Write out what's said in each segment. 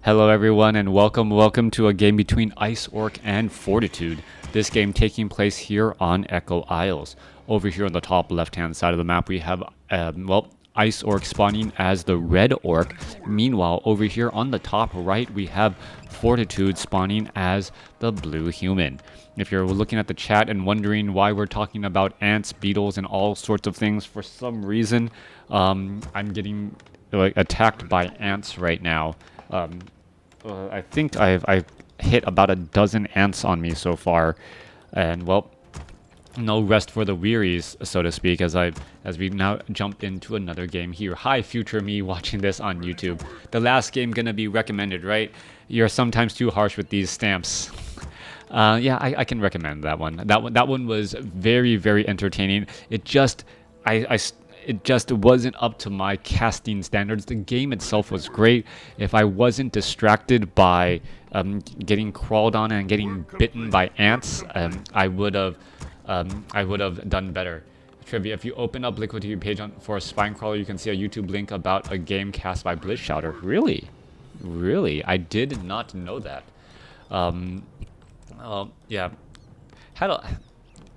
Hello everyone and welcome to a game between Ice Orc and Fortitude. This game taking place here on Echo Isles. Over here on the top left hand side of the map we have, Ice Orc spawning as the red orc. Meanwhile, over here on the top right we have Fortitude spawning as the blue human. If you're looking at the chat and wondering why we're talking about ants, beetles, and all sorts of things, for some reason, I'm getting attacked by ants right now. I think I've hit about a dozen ants on me so far, and well, no rest for the wearies, so to speak, as we now jump into another game here. Hi, future me watching this on YouTube. The last game gonna be recommended, right? You're sometimes too harsh with these stamps. Yeah, I can recommend that one. That one was very entertaining. It just it just wasn't up to my casting standards. The game itself was great. If I wasn't distracted by getting crawled on and getting bitten by ants, I would have done better. Trivia: if you open up Liquid TV page for a Spinecrawler, you can see a YouTube link about a game cast by Blitzshouter. Really, I did not know that. Yeah,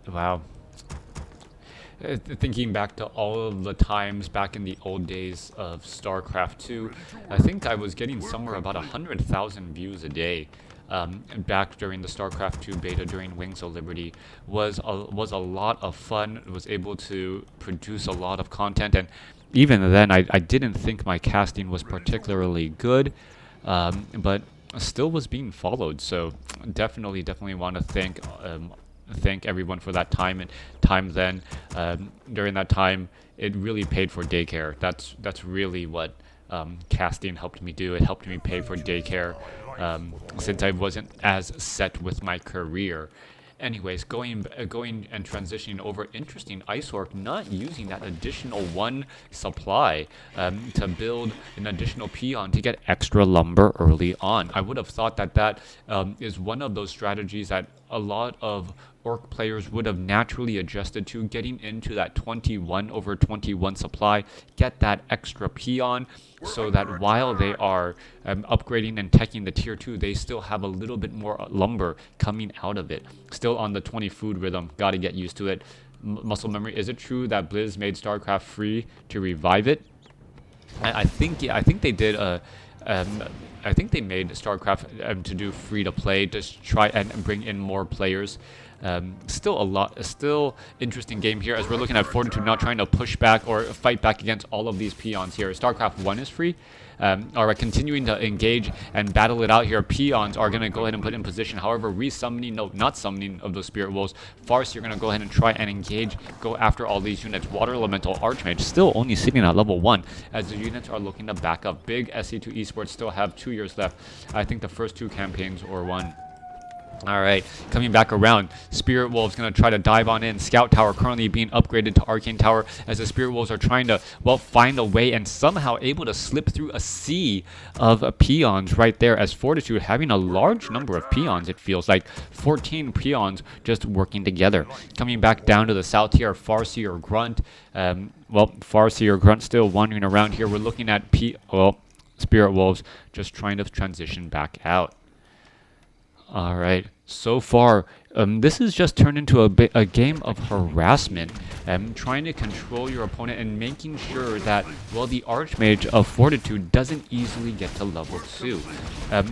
wow. Thinking back to all of the times back in the old days of StarCraft 2, I think I was getting somewhere about 100,000 views a day. Back during the StarCraft 2 beta during Wings of Liberty was a lot of fun. Was able to produce a lot of content, and even then I didn't think my casting was particularly good, but still was being followed. So definitely want to thank everyone for that time then. During that time, it really paid for daycare. That's really what casting helped me do. It helped me pay for daycare, since I wasn't as set with my career. Anyways, going and transitioning over, interesting Ice Orc not using that additional one supply to build an additional peon to get extra lumber early on. I would have thought that is one of those strategies that a lot of Orc players would have naturally adjusted to, getting into that 21/21 supply, get that extra peon, so that while they are upgrading and teching the tier 2, they still have a little bit more lumber coming out of it. Still on the 20 food rhythm, gotta get used to it. Muscle memory: is it true that Blizz made StarCraft free to revive it? I think they did. I think they made StarCraft to do free to play, to try and bring in more players. Still interesting game here, as we're looking at Fortitude not trying to push back or fight back against all of these peons here. StarCraft 1 is free. Are continuing to engage and battle it out here. Peons are going to go ahead and put in position. However, not summoning of those Spirit Wolves. Farsi are going to go ahead and try and engage, go after all these units. Water Elemental Archmage still only sitting at level 1, as the units are looking to back up. Big SC2 Esports still have 2 years left. I think the first 2 campaigns or 1. Alright, coming back around, Spirit Wolves going to try to dive on in. Scout Tower currently being upgraded to Arcane Tower, as the Spirit Wolves are trying to, well, find a way and somehow able to slip through a sea of peons right there, as Fortitude having a large number of peons. It feels like 14 peons just working together. Coming back down to the south here, Farsi or Grunt. Farsi or Grunt still wandering around here. We're looking at Spirit Wolves just trying to transition back out. Alright, so far, this has just turned into a game of harassment, trying to control your opponent and making sure that, well, the Archmage of Fortitude doesn't easily get to level 2.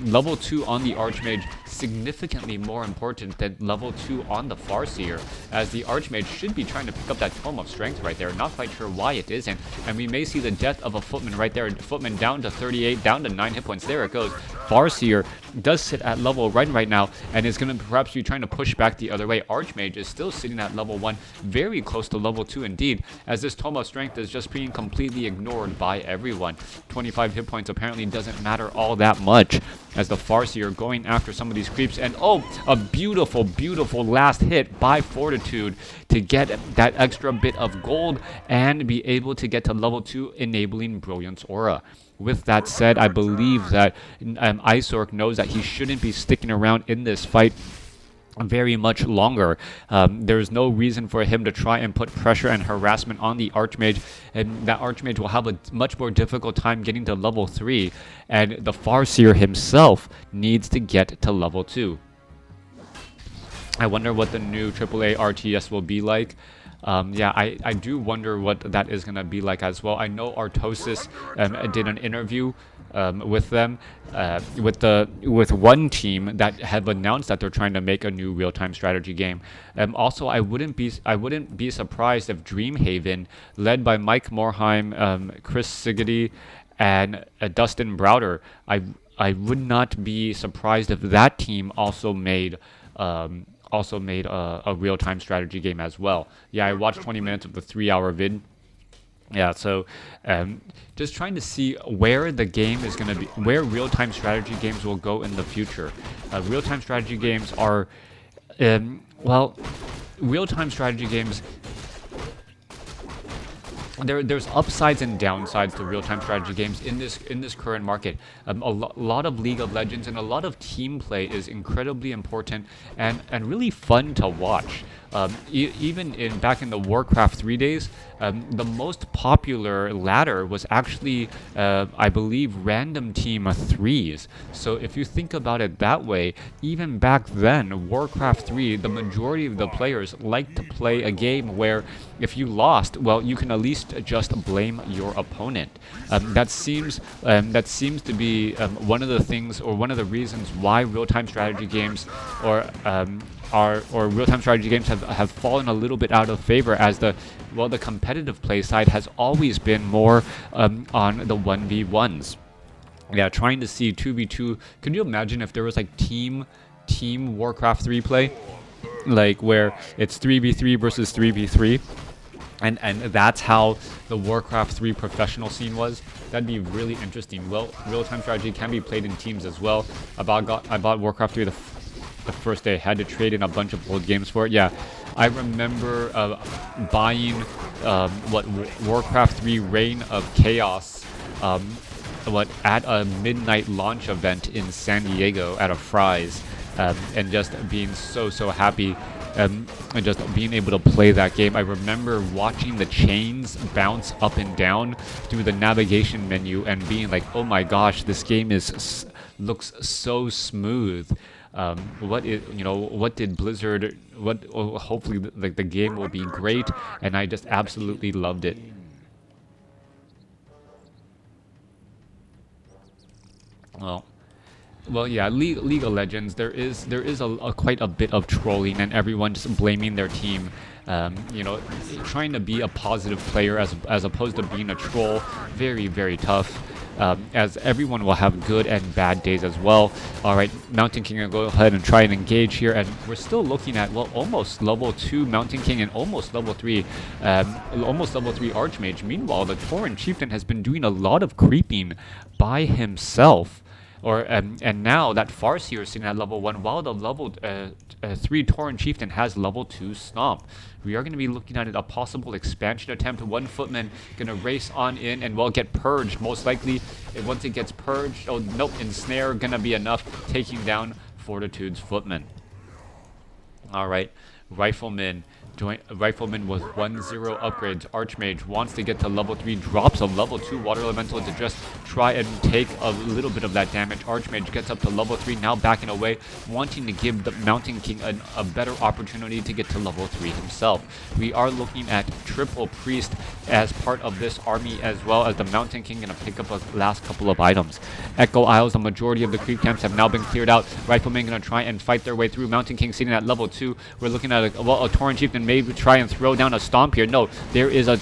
Level 2 on the Archmage significantly more important than level 2 on the Farseer, as the Archmage should be trying to pick up that Tome of Strength right there. Not quite sure why it isn't, and we may see the death of a Footman right there. Footman down to 38, down to 9 hit points. There it goes. Farseer does sit at level 1 right now, and is going to perhaps be trying to push back the other way. Archmage is still sitting at level 1, very close to level 2 indeed, as this Tome of Strength is just being completely ignored by everyone. 25 hit points apparently doesn't matter all that much, as the Farsi are going after some of these creeps. And oh, a beautiful last hit by Fortitude to get that extra bit of gold and be able to get to level 2, enabling Brilliance Aura. With that said, I believe that Ice Orc knows that he shouldn't be sticking around in this fight. very much longer. There's no reason for him to try and put pressure and harassment on the Archmage, and that Archmage will have a much more difficult time getting to level 3, and the Farseer himself needs to get to level 2. I wonder what the new AAA RTS will be like. Yeah, I do wonder what that is going to be like as well. I know Artosis did an interview with them, with one team that have announced that they're trying to make a new real-time strategy game. Also, I wouldn't be surprised if Dreamhaven, led by Mike Morheim, Chris Siggety, and Dustin Browder, I would not be surprised if that team also made a real-time strategy game as well. Yeah, I watched 20 minutes of the 3-hour vid. Yeah, so just trying to see where the game is going to be, where real-time strategy games will go in the future. Real-time strategy games are, well, real-time strategy games, there's upsides and downsides to real-time strategy games in this current market. A lot of League of Legends and a lot of team play is incredibly important and really fun to watch. Even back in the WarCraft 3 days, the most popular ladder was actually, I believe, random team 3s. So if you think about it that way, even back then, WarCraft 3, the majority of the players liked to play a game where if you lost, well, you can at least just blame your opponent. That seems to be one of the things, or one of the reasons why real-time strategy games or real-time strategy games have fallen a little bit out of favor, as the competitive play side has always been more on the 1v1s. Yeah, trying to see 2v2. Could you imagine if there was like team WarCraft 3 play, like where it's 3v3 versus 3v3? And that's how the WarCraft 3 professional scene was. That'd be really interesting. Well, real-time strategy can be played in teams as well. I bought WarCraft 3 the first day. Had to trade in a bunch of old games for it. Yeah, I remember buying WarCraft 3 Reign of Chaos at a midnight launch event in San Diego at a Fry's, and just being so happy. And just being able to play that game. I remember watching the chains bounce up and down through the navigation menu and being like, oh my gosh, this game looks so smooth. What did Blizzard, hopefully the game will be great, and I just absolutely loved it. Well, yeah, League of Legends, there is quite a bit of trolling and everyone just blaming their team. Trying to be a positive player as opposed to being a troll. Very, very tough. As everyone will have good and bad days as well. All right, Mountain King will go ahead and try and engage here, and we're still looking at, well, almost level 2 Mountain King and almost level 3 Archmage. Meanwhile, the Tauren Chieftain has been doing a lot of creeping by himself. And now that Farseer is sitting at level 1, while the level 3 Tauren Chieftain has level 2 Stomp. We are going to be looking at a possible expansion attempt. One Footman going to race on in and, well, get purged, most likely. And once it gets purged, oh, nope, Ensnare going to be enough, taking down Fortitude's Footman. All right, Rifleman with 1-0 upgrades. Archmage wants to get to level 3, drops a level 2 Water Elemental to just try and take a little bit of that damage. Archmage gets up to level 3, now backing away, wanting to give the Mountain King a better opportunity to get to level 3 himself. We are looking at Triple Priest as part of this army, as well as the Mountain King going to pick up a last couple of items. Echo Isles, the majority of the creep camps have now been cleared out. Riflemen going to try and fight their way through. Mountain King sitting at level 2. We're looking at a Tauren Chieftain maybe try and throw down a Stomp here. No, there is a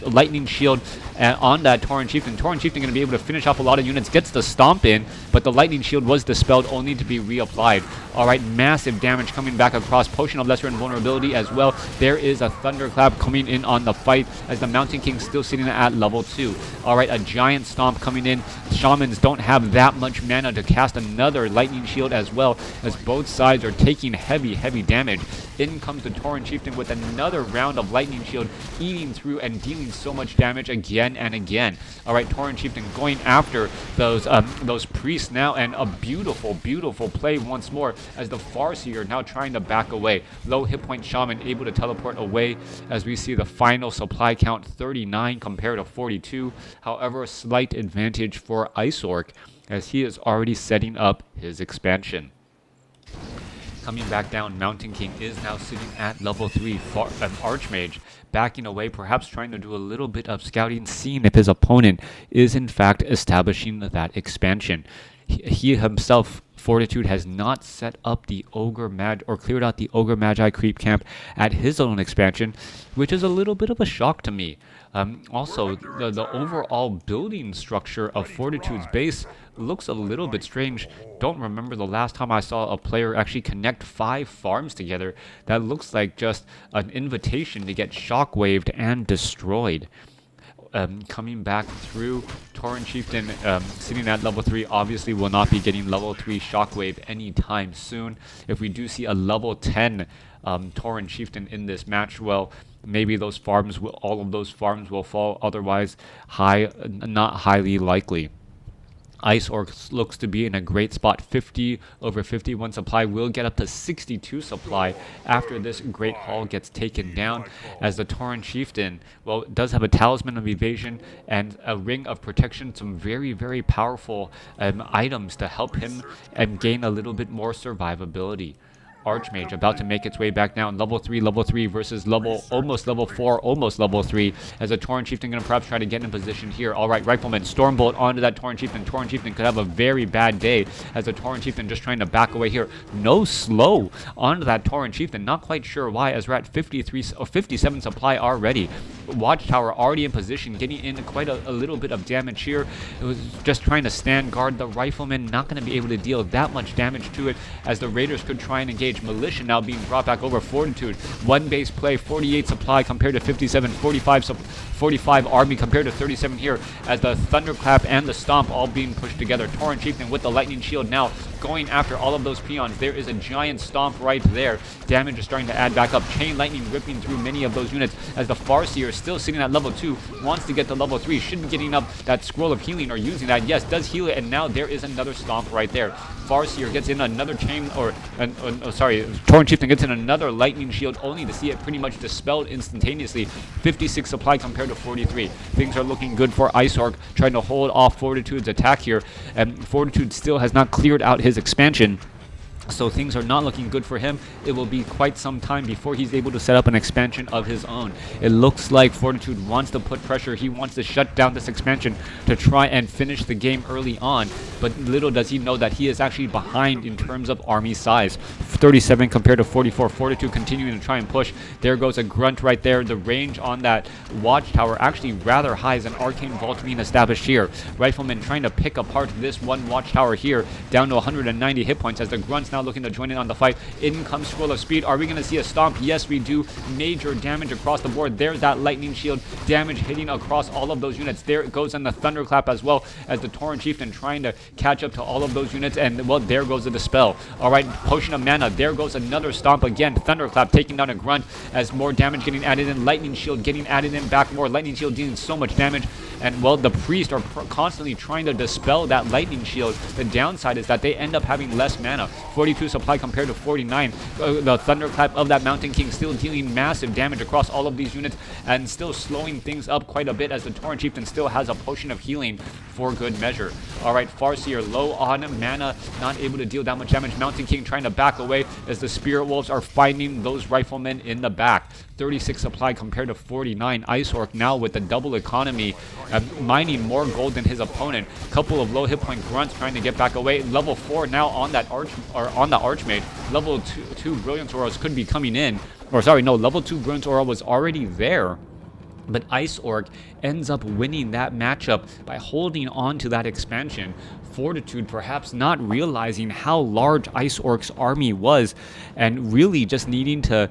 lightning shield on that Tauren Chieftain. Tauren Chieftain going to be able to finish off a lot of units, gets the Stomp in, but the lightning shield was dispelled, only to be reapplied. All right, massive damage coming back across. Potion of Lesser Invulnerability as well. There is a Thunderclap coming in on the fight, as the Mountain King still sitting at level 2. All right, a giant Stomp coming in. Shamans don't have that much mana to cast another lightning shield, as well, as both sides are taking heavy damage. In comes the Tauren Chieftain with another round of lightning shield, eating through and dealing so much damage again and again. All right, Tauren Chieftain going after those priests now, and a beautiful play once more as the Farseer now trying to back away. Low hit point Shaman able to teleport away as we see the final supply count 39 compared to 42. However, a slight advantage for Ice Orc as he is already setting up his expansion. Coming back down, Mountain King is now sitting at level 3, Archmage, backing away, perhaps trying to do a little bit of scouting, seeing if his opponent is in fact establishing that expansion. He himself, Fortitude, has not set up the Ogre or cleared out the Ogre Magi creep camp at his own expansion, which is a little bit of a shock to me. Also, the overall building structure of Fortitude's base looks a little bit strange. Don't remember the last time I saw a player actually connect 5 farms together. That looks like just an invitation to get shockwaved and destroyed. Coming back through, Tauren Chieftain sitting at level 3 obviously will not be getting level 3 shockwave anytime soon. If we do see a level 10 Tauren Chieftain in this match, well, maybe those farms all of those farms will fall, otherwise not highly likely. Ice Orc looks to be in a great spot. 50 over 51 supply will get up to 62 supply after this Great Hall gets taken down, as the Tauren Chieftain, well, does have a Talisman of Evasion and a Ring of Protection, some very powerful items to help him and gain a little bit more survivability. Archmage about to make its way back down. Level 3 versus almost level 4, almost level 3. As a Tauren Chieftain going to perhaps try to get in position here. Alright, Rifleman, Stormbolt onto that Tauren Chieftain. Tauren Chieftain could have a very bad day as the Tauren Chieftain just trying to back away here. No slow onto that Tauren Chieftain. Not quite sure why, as we're at 53 or 57 supply already. Watchtower already in position, getting in quite a little bit of damage here. It was just trying to stand guard. The Rifleman not going to be able to deal that much damage to it, as the Raiders could try and engage. Militia now being brought back over. Fortitude, 1 base play, 48 supply compared to 57, 45 army compared to 37 here, as the Thunderclap and the Stomp all being pushed together. Tauren Chieftain with the Lightning Shield now going after all of those peons. There is a giant Stomp right there. Damage is starting to add back up. Chain Lightning ripping through many of those units, as the Farseer is still sitting at level 2, wants to get to level 3, should be getting up that Scroll of Healing or using that. Yes, does heal it, and now there is another Stomp right there. Farseer gets in another chain, Tauren Chieftain gets in another Lightning Shield, only to see it pretty much dispelled instantaneously. 56 supply compared to 43. Things are looking good for Ice Orc, trying to hold off Fortitude's attack here, and Fortitude still has not cleared out his expansion. So things are not looking good for him. It will be quite some time before he's able to set up an expansion of his own. It looks like Fortitude wants to put pressure. He wants to shut down this expansion to try and finish the game early on. But little does he know that he is actually behind in terms of army size. 37 compared to 44. Fortitude continuing to try and push. There goes a Grunt right there. The range on that Watchtower actually rather high, as an Arcane Vault being established here. Rifleman trying to pick apart this one Watchtower here, down to 190 hit points, as the Grunts now looking to join in on the fight. In comes Scroll of Speed. Are we going to see a Stomp? Yes, we do. Major damage across the board. There's that Lightning Shield. Damage hitting across all of those units. There it goes on the Thunderclap as well, as the Tauren Chieftain trying to catch up to all of those units. And, well, there goes the Dispel. Alright, Potion of Mana. There goes another Stomp again. Thunderclap taking down a Grunt, as more damage getting added in. Lightning Shield getting added in back more. Lightning Shield dealing so much damage. And, well, the Priest are constantly trying to dispel that Lightning Shield. The downside is that they end up having less mana. 42 supply compared to 49. The Thunderclap of that Mountain King still dealing massive damage across all of these units, and still slowing things up quite a bit, as the Tauren Chieftain still has a Potion of Healing for good measure. Alright, Farseer low on mana, not able to deal that much damage. Mountain King trying to back away, as the Spirit Wolves are finding those Riflemen in the back. 36 supply compared to 49. Ice Orc now with the double economy, mining more gold than his opponent. Couple of low hit point Grunts trying to get back away. Level 4 now on that Archmage. Level 2 Brilliance Auras could be coming in. Or sorry, no, level 2 Brilliance Aura was already there. But Ice Orc ends up winning that matchup by holding on to that expansion. Fortitude perhaps not realizing how large Ice Orc's army was, and really just needing to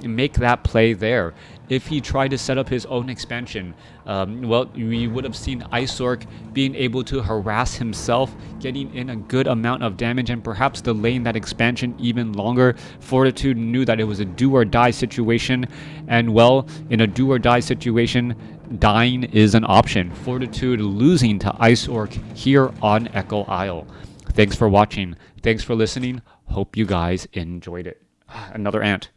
make that play there. if he tried to set up his own expansion, well, we would have seen Ice Orc being able to harass himself, getting in a good amount of damage, and perhaps delaying that expansion even longer. Fortitude knew that it was a do or die situation, and well, in a do or die situation, dying is an option. Fortitude losing to Ice Orc here on Echo Isle. Thanks for watching. Thanks for listening. Hope you guys enjoyed it. Another ant.